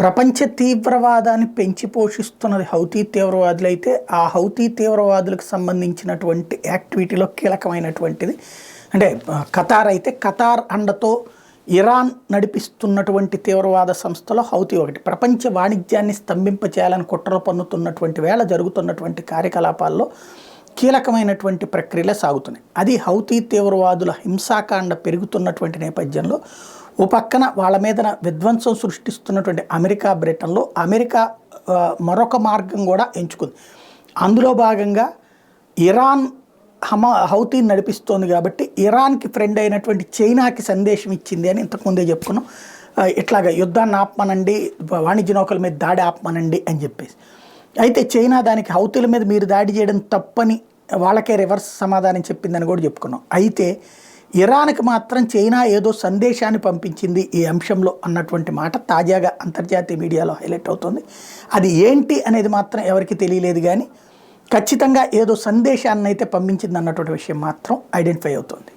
ప్రపంచ తీవ్రవాదాన్ని పెంచి పోషిస్తున్నది హౌతీ తీవ్రవాదులైతే, ఆ హౌతీ తీవ్రవాదులకు సంబంధించినటువంటి యాక్టివిటీలో కీలకమైనటువంటిది అంటే ఖతార్ అయితే, ఖతార్ అండతో ఇరాన్ నడిపిస్తున్నటువంటి తీవ్రవాద సంస్థలో హౌతీ ఒకటి. ప్రపంచ వాణిజ్యాన్ని స్తంభింపచేయాలని కుట్రలు పన్నుతున్నటువంటి వేళ జరుగుతున్నటువంటి కార్యకలాపాల్లో కీలకమైనటువంటి ప్రక్రియలే సాగుతున్నాయి. అది హౌతీ తీవ్రవాదుల హింసాకాండ పెరుగుతున్నటువంటి నేపథ్యంలో ఓ పక్కన వాళ్ళ మీద విధ్వంసం సృష్టిస్తున్నటువంటి అమెరికా, బ్రిటన్లో అమెరికా మరొక మార్గం కూడా ఎంచుకుంది. అందులో భాగంగా ఇరాన్ హౌతీని నడిపిస్తోంది కాబట్టి ఇరాన్కి ఫ్రెండ్ అయినటువంటి చైనాకి సందేశం ఇచ్చింది అని ఇంతకుముందే చెప్పుకున్నాం. ఇట్లాగా యుద్ధాన్ని ఆపమనండి, వాణిజ్య నౌకల మీద దాడి ఆపమనండి అని చెప్పేసి. అయితే చైనా దానికి హౌతీల మీద మీరు దాడి చేయడం తప్పని వాళ్ళకే రివర్స్ సమాధానం చెప్పిందని కూడా చెప్పుకున్నాం. అయితే ఇరాన్కి మాత్రం చైనా ఏదో సందేశాన్ని పంపించింది ఈ అంశంలో అన్నటువంటి మాట తాజాగా అంతర్జాతీయ మీడియాలో హైలైట్ అవుతుంది. అది ఏంటి అనేది మాత్రం ఎవరికి తెలియలేదు, కానీ ఖచ్చితంగా ఏదో సందేశాన్ని అయితే పంపించింది అన్నటువంటి విషయం మాత్రం ఐడెంటిఫై అవుతుంది.